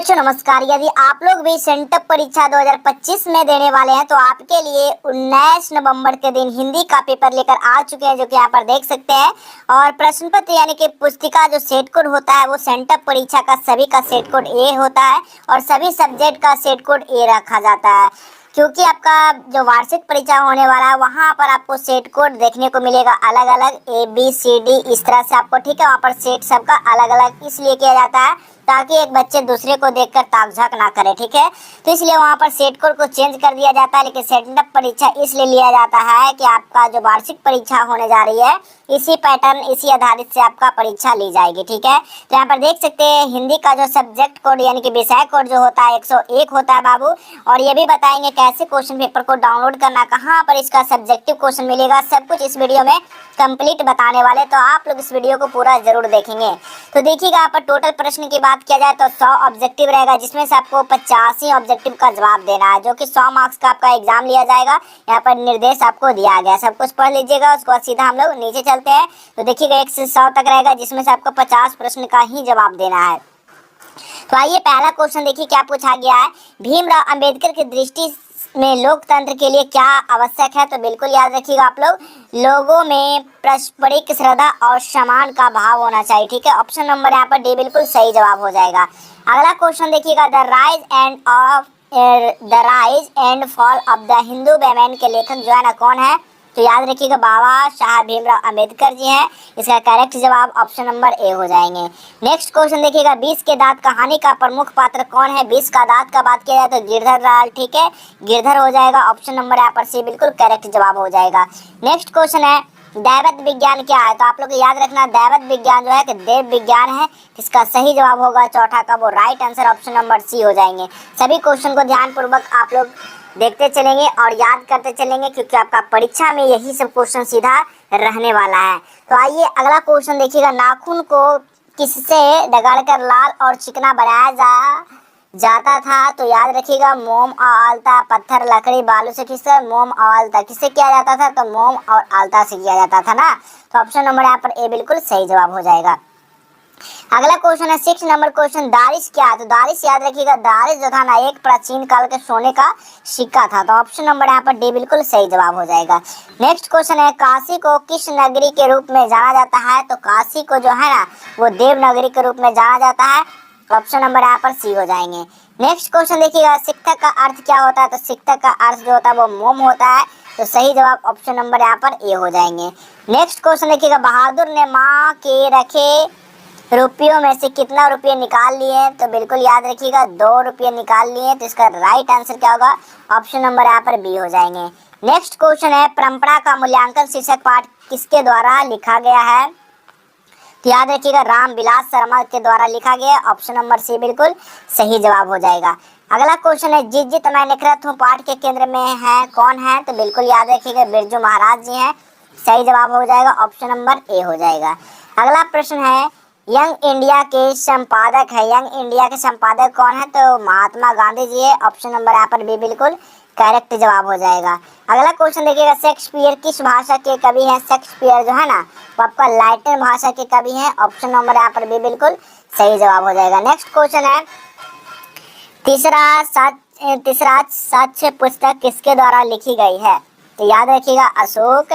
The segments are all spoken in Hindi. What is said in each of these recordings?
बच्चों नमस्कार। यदि आप लोग भी सेंटअप परीक्षा 2025 में देने वाले हैं तो आपके लिए 19 नवंबर के दिन हिंदी का पेपर लेकर आ चुके हैं, जो कि यहाँ पर देख सकते हैं। और प्रश्न पत्र यानी कि पुस्तिका जो सेट कोड होता है वो सेंटअप परीक्षा का सभी का सेट कोड ए होता है और सभी सब्जेक्ट का सेट कोड ए रखा जाता है, क्योंकि आपका जो वार्षिक परीक्षा होने वाला है वहाँ पर आपको सेट कोड देखने को मिलेगा अलग अलग ABCD इस तरह से आपको, ठीक है। वहाँ पर सेट सबका अलग अलग इसलिए किया जाता है ताकि एक बच्चे दूसरे को देखकर ताक-झाक ना करे, ठीक है। तो इसलिए वहाँ पर सेट कोड को चेंज कर दिया जाता है, लेकिन सेटअप परीक्षा इसलिए लिया जाता है कि आपका जो वार्षिक परीक्षा होने जा रही है इसी पैटर्न इसी आधारित से आपका परीक्षा ली जाएगी, ठीक है। तो यहाँ पर देख सकते हैं हिंदी का जो सब्जेक्ट कोड यानी कि विषय कोड जो होता है 101 होता है बाबू। और ये भी बताएंगे कैसे क्वेश्चन पेपर को डाउनलोड करना, कहाँ पर इसका सब्जेक्टिव क्वेश्चन मिलेगा, सब कुछ इस वीडियो में कंप्लीट बताने वाले, तो आप लोग इस वीडियो को पूरा जरूर देखेंगे। तो देखिएगा यहाँ पर टोटल प्रश्न की बात किया जाए तो 100 ऑब्जेक्टिव रहेगा, जिसमें से आपको 85 ऑब्जेक्टिव का जवाब देना है, जो कि 100 मार्क्स का आपका एग्जाम लिया जाएगा। यहाँ पर निर्देश आपको दिया गया, सब कुछ पढ़ लीजिएगा। उसके बाद सीधा हम लोग नीचे चलते हैं। तो देखिएगा 1 से 100 तक रहेगा, जिसमें से आपको 50 प्रश्न का ही जवाब देना है। तो आइए पहला क्वेश्चन देखिए क्या पूछा गया है। भीमराव अंबेडकर की दृष्टि में लोकतंत्र के लिए क्या आवश्यक है? तो बिल्कुल याद रखिएगा आप लोग, लोगों में पारस्परिक श्रद्धा और सम्मान का भाव होना चाहिए, ठीक है। ऑप्शन नंबर यहाँ पर डी बिल्कुल सही जवाब हो जाएगा। अगला क्वेश्चन देखिएगा, the rise and fall of the Hindu women के लेखक जो है ना कौन है? तो याद रखिएगा बाबा साहब भीमराव अंबेडकर जी हैं। इसका करेक्ट जवाब ऑप्शन नंबर ए हो जाएंगे। नेक्स्ट क्वेश्चन देखिएगा, 20 के दांत कहानी का प्रमुख पात्र कौन है? 20 का दांत का बात किया जाए तो गिरधर लाल, ठीक है, गिरधर हो जाएगा। ऑप्शन नंबर यहाँ पर सी बिल्कुल करेक्ट जवाब हो जाएगा। नेक्स्ट क्वेश्चन है, दैवत विज्ञान क्या है? तो आप लोग को याद रखना दैवत विज्ञान जो है कि देव विज्ञान है। इसका सही जवाब होगा चौथा का वो right answer option number C हो जाएंगे। सभी क्वेश्चन को ध्यानपूर्वक आप लोग देखते चलेंगे और याद करते चलेंगे, क्योंकि आपका परीक्षा में यही सब क्वेश्चन सीधा रहने वाला है। तो आइए अगला क्वेश्चन देखिएगा, नाखून को किससे रगड़कर लाल और चिकना बनाया जाता था? तो याद रखिएगा मोम और आलता, पत्थर लकड़ी बालू से किससे? मोम और आलता। किससे किया जाता था? तो मोम और आलता से किया जाता था ना। तो ऑप्शन नंबर यहाँ पर ए बिल्कुल सही जवाब हो जाएगा। अगला क्वेश्चन है 6 नंबर क्वेश्चन, दारिश क्या है? तो दारिश याद रखिएगा दारिश जो था ना एक प्राचीन काल के सोने का सिक्का था। तो ऑप्शन नंबर यहाँ पर डी बिल्कुल सही जवाब हो जाएगा। नेक्स्ट क्वेश्चन है, काशी को किस नगरी के रूप में जाना जाता है? तो काशी को जो है ना वो देव नगरी के रूप में जाना जाता है। ऑप्शन नंबर यहाँ पर सी हो जाएंगे। नेक्स्ट क्वेश्चन देखिएगा, शिक्षक का अर्थ क्या होता है? तो शिक्षक का अर्थ जो होता है वो मोम होता है। तो सही जवाब ऑप्शन नंबर यहाँ पर ए हो जाएंगे। नेक्स्ट क्वेश्चन देखिएगा, बहादुर ने माँ के रखे रुपयों में से कितना रुपये निकाल लिए? तो बिल्कुल याद रखिएगा 2 रुपये निकाल लिए। तो इसका राइट आंसर क्या होगा? ऑप्शन नंबर यहाँ पर बी हो जाएंगे। नेक्स्ट क्वेश्चन है, परंपरा का मूल्यांकन शीर्षक पाठ किसके द्वारा लिखा गया है? तो याद रखिएगा रामविलास शर्मा के द्वारा लिखा गया। ऑप्शन नंबर सी बिल्कुल सही जवाब हो जाएगा। अगला क्वेश्चन है, जित जित मैं निखरत हूँ पाठ के केंद्र में है कौन है? तो बिल्कुल याद रखिएगा बिरजू महाराज जी हैं। सही जवाब हो जाएगा ऑप्शन नंबर ए हो जाएगा। अगला प्रश्न है, यंग इंडिया के संपादक है, यंग इंडिया के संपादक कौन है? तो महात्मा गांधी जी है। ऑप्शन नंबर यहाँ पर बी बिल्कुल करेक्ट जवाब हो जाएगा। अगला क्वेश्चन देखिएगा, शेक्सपियर किस भाषा के कवि हैं? शेक्सपियर जो है ना वो आपका लैटिन भाषा के कवि हैं। ऑप्शन नंबर यहाँ पर बी बिल्कुल सही जवाब हो जाएगा। नेक्स्ट क्वेश्चन है, तीसरा सच पुस्तक किसके द्वारा लिखी गई है? तो याद रखिएगा अशोक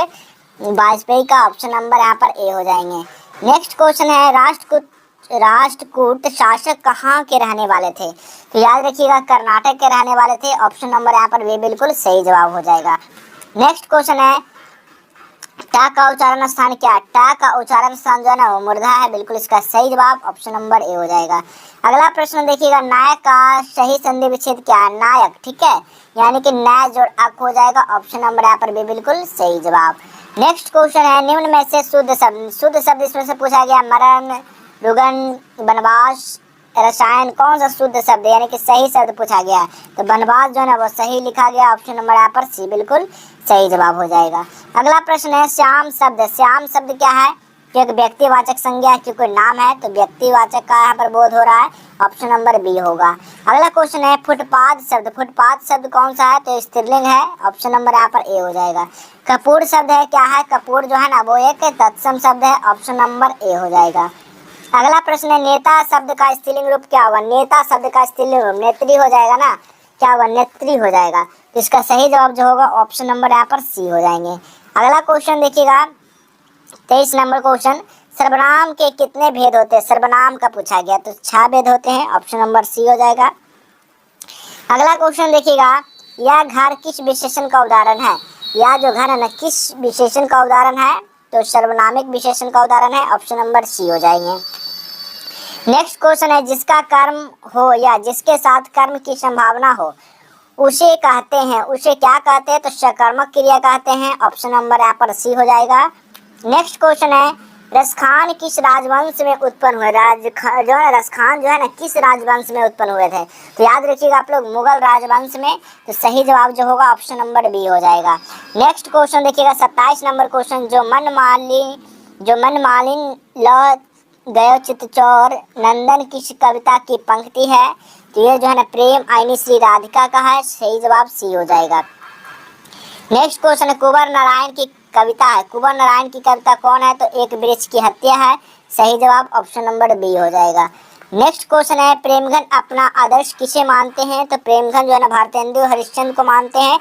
वाजपेयी का। ऑप्शन नंबर यहाँ पर ए हो जाएंगे। नेक्स्ट क्वेश्चन है, राष्ट्रकूट शासक कहाँ के रहने वाले थे? तो याद रखिएगा कर्नाटक के रहने वाले थे। ऑप्शन नंबर यहाँ पर बी बिल्कुल सही जवाब हो जाएगा। नेक्स्ट क्वेश्चन है, टा का उच्चारण स्थान क्या है? टा का उच्चारण स्थान जो है ना वो मूर्धा है। बिल्कुल इसका सही जवाब ऑप्शन नंबर ए हो जाएगा। अगला प्रश्न देखिएगा, नायक का सही संधि विच्छेद क्या है? नायक, ठीक है, यानी कि नय जोड़ अक हो जाएगा। ऑप्शन नंबर यहाँ पर बी बिल्कुल सही जवाब। नेक्स्ट क्वेश्चन है, निम्न में से शुद्ध शब्द इसमें से पूछा गया, मरण, रुगन, वनवास, रसायन, कौन सा शुद्ध शब्द यानी कि सही शब्द पूछा गया है? तो वनवास जो है ना वो सही लिखा गया। ऑप्शन नंबर यहाँ पर सी बिल्कुल सही जवाब हो जाएगा। अगला प्रश्न है, श्याम शब्द क्या है? कि एक व्यक्तिवाचक संज्ञा है, कि कोई नाम है तो व्यक्तिवाचक का यहाँ पर बोध हो रहा है। ऑप्शन नंबर बी होगा। अगला क्वेश्चन है, फुटपाथ शब्द कौन सा है? तो स्त्रीलिंग है। ऑप्शन नंबर यहाँ पर ए हो जाएगा। कपूर शब्द है क्या है? कपूर जो है ना वो एक तत्सम शब्द है। ऑप्शन नंबर ए हो जाएगा। अगला प्रश्न है नेता शब्द का स्त्रीलिंग रूप क्या होगा? नेता शब्द का स्त्रीलिंग रूप नेत्री हो जाएगा ना, क्या होगा? नेत्री हो जाएगा। तो इसका सही जवाब जो होगा ऑप्शन नंबर यहाँ पर सी हो जाएंगे। अगला क्वेश्चन देखिएगा 23 नंबर क्वेश्चन, सर्वनाम के कितने भेद होते हैं? सर्वनाम का पूछा गया, तो 6 भेद होते हैं, ऑप्शन नंबर सी हो जाएगा। अगला क्वेश्चन देखिएगा, यह घर किस विशेषण का उदाहरण है? यह जो घर है ना किस विशेषण का उदाहरण है? तो सर्वनामिक विशेषण का उदाहरण है, ऑप्शन नंबर सी हो जाएंगे। नेक्स्ट क्वेश्चन है, जिसका कर्म हो या जिसके साथ कर्म की संभावना हो उसे कहते हैं, उसे क्या कहते हैं? तो सकर्मक क्रिया कहते हैं, ऑप्शन नंबर यहाँ पर सी हो जाएगा। नेक्स्ट क्वेश्चन है, रसखान किस राजवंश में उत्पन्न हुए? जो है रसखान जो है ना किस राजवंश में उत्पन्न हुए थे? तो याद रखिएगा आप लोग मुगल राजवंश में। तो सही जवाब जो होगा ऑप्शन नंबर बी हो जाएगा। नेक्स्ट क्वेश्चन देखिएगा 27 नंबर क्वेश्चन, जो मनमालिन ल गयो चितचौर नंदन किस कविता की पंक्ति है? तो ये जो है ना प्रेम आईनी श्री राधिका का है, सही जवाब सी हो जाएगा। नेक्स्ट क्वेश्चन है, कुंवर नारायण की कविता है, कुंवर नारायण की कविता कौन है? तो एक वृक्ष की हत्या है, सही जवाब ऑप्शन नंबर बी हो जाएगा। नेक्स्ट क्वेश्चन है, प्रेमघन अपना आदर्श किसे मानते हैं? तो प्रेमघन जो है ना भारतेंदु हरिश्चंद्र को मानते हैं,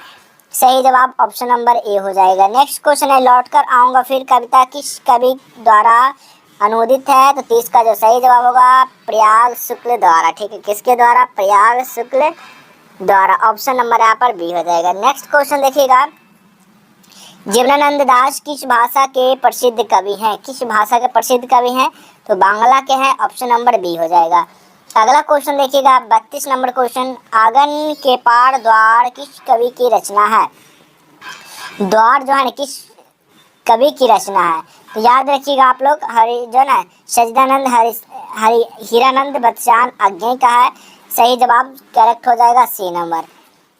सही जवाब ऑप्शन नंबर ए हो जाएगा। नेक्स्ट क्वेश्चन है, लौटकर आऊंगा फिर कविता किस कवि द्वारा अनुदित है? तो 30 का जो सही जवाब होगा प्रयाग शुक्ल द्वारा, ठीक है, किसके द्वारा? प्रयाग शुक्ल द्वारा, ऑप्शन नंबर यहाँ पर बी हो जाएगा। नेक्स्ट क्वेश्चन देखिएगा, जीवनानंद दास किस भाषा के प्रसिद्ध कवि हैं? किस भाषा के प्रसिद्ध कवि हैं? तो बांग्ला के हैं, ऑप्शन नंबर बी हो जाएगा। अगला क्वेश्चन देखिएगा 32 नंबर क्वेश्चन, आंगन के पार द्वार किस कवि की रचना है? द्वार जो है ना किस कवि की रचना है? तो याद रखिएगा आप लोग जो ना सजदानंद हीरानंद बच्चान अज्ञे का है, सही जवाब करेक्ट हो जाएगा सी नंबर।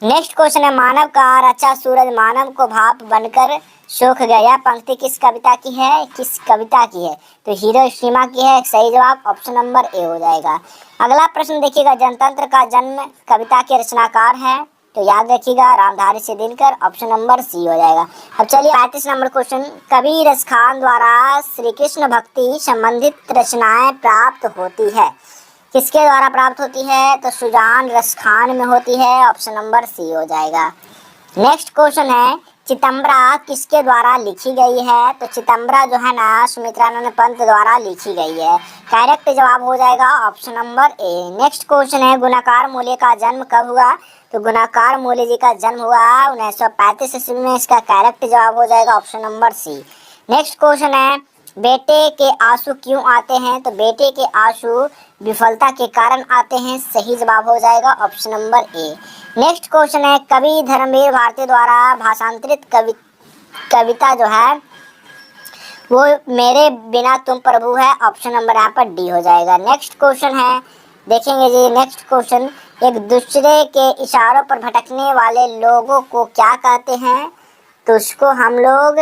नेक्स्ट क्वेश्चन है, मानव का रचा सूरज मानव को भाप बनकर सूख गया, यह पंक्ति किस कविता की है? किस कविता की है? तो हिरोशिमा की है, सही जवाब ऑप्शन नंबर ए हो जाएगा। अगला प्रश्न देखिएगा, जनतंत्र का जन्म कविता के रचनाकार है? तो याद रखिएगा Ramdhari Singh Dinkar, option number C हो जाएगा। अब चलिए 35 नंबर क्वेश्चन, कवि रसखान द्वारा श्री कृष्ण भक्ति संबंधित रचनाएं प्राप्त होती है, किसके द्वारा प्राप्त होती है? तो सुजान रसखान में होती है, ऑप्शन नंबर सी हो जाएगा। नेक्स्ट क्वेश्चन है, चितंबरा किसके द्वारा लिखी गई है? तो चितंबरा जो है ना सुमित्रानंद पंत द्वारा लिखी गई है, करेक्ट जवाब हो जाएगा option number A. Next question है, गुणाकार मूल्य का जन्म कब हुआ? तो गुणाकार मूल्य जी का जन्म हुआ 1935 ईस्वी में, इसका करेक्ट जवाब हो जाएगा option number C. Next question है, बेटे के आंसू क्यों आते हैं? तो बेटे के आंसू विफलता के कारण आते हैं, सही जवाब हो जाएगा option number A. Next question है, कवि धर्मवीर भारती द्वारा भाषांतरित कविता जो है वो मेरे बिना तुम प्रभु है, ऑप्शन नंबर यहाँ पर डी हो जाएगा। नेक्स्ट क्वेश्चन है देखेंगे जी, नेक्स्ट क्वेश्चन, एक दूसरे के इशारों पर भटकने वाले लोगों को क्या कहते हैं? तो उसको हम लोग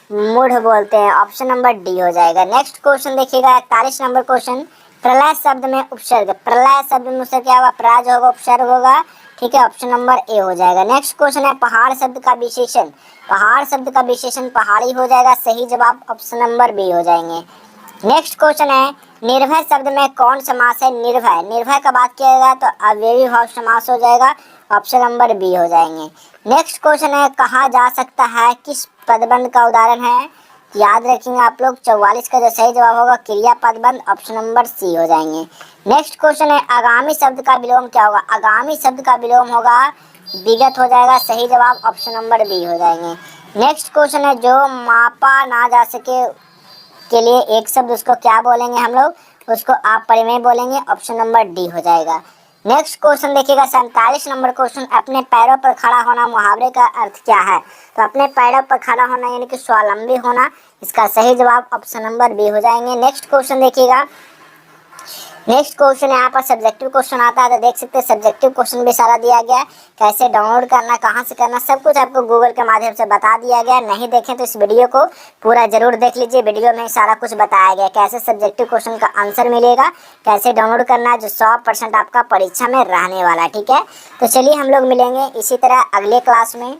मूढ़ बोलते हैं, ऑप्शन नंबर डी हो जाएगा। नेक्स्ट क्वेश्चन देखिएगा 41 नंबर क्वेश्चन, प्रलय शब्द में उपसर्ग, प्रलय शब्द में उपसर्ग क्या होगा? प्राज होगा, उपसर्ग होगा, ठीक है, ऑप्शन नंबर ए हो जाएगा। नेक्स्ट क्वेश्चन है, पहाड़ शब्द का विशेषण, पहाड़ शब्द का विशेषण पहाड़ी हो जाएगा, सही जवाब ऑप्शन नंबर बी हो जाएंगे। नेक्स्ट क्वेश्चन है, निर्भय शब्द में कौन समास है? निर्भय, निर्भय का बात किया जाएगा तो अव्ययी भाव समास हो जाएगा, ऑप्शन नंबर बी हो जाएंगे। नेक्स्ट क्वेश्चन है, कहा जा सकता है किस पदबंध का उदाहरण है? याद रखेंगे आप लोग 44 का जो सही जवाब होगा क्रिया पदबंध, ऑप्शन नंबर सी हो जाएंगे। नेक्स्ट क्वेश्चन है, आगामी शब्द का विलोम क्या होगा? आगामी शब्द का विलोम होगा विगत हो जाएगा, सही जवाब ऑप्शन नंबर बी हो जाएंगे। नेक्स्ट क्वेश्चन है, जो मापा ना जा सके के लिए एक शब्द उसको क्या बोलेंगे हम लोग? उसको आप परिमेय बोलेंगे, ऑप्शन नंबर डी हो जाएगा। नेक्स्ट क्वेश्चन देखिएगा 47 नंबर क्वेश्चन, अपने पैरों पर खड़ा होना मुहावरे का अर्थ क्या है? तो अपने पैरों पर खड़ा होना यानी कि स्वावलंबी होना, इसका सही जवाब ऑप्शन नंबर बी हो जाएंगे। नेक्स्ट क्वेश्चन देखिएगा, नेक्स्ट क्वेश्चन यहाँ पर सब्जेक्टिव क्वेश्चन आता है, तो देख सकते हैं सब्जेक्टिव क्वेश्चन भी सारा दिया गया है, कैसे डाउनलोड करना, कहाँ से करना, सब कुछ आपको गूगल के माध्यम से बता दिया गया। नहीं देखें तो इस वीडियो को पूरा जरूर देख लीजिए, वीडियो में सारा कुछ बताया गया, कैसे सब्जेक्टिव क्वेश्चन का आंसर मिलेगा, कैसे डाउनलोड करना है, जो 100% आपका परीक्षा में रहने वाला, ठीक है। तो चलिए हम लोग मिलेंगे इसी तरह अगले क्लास में।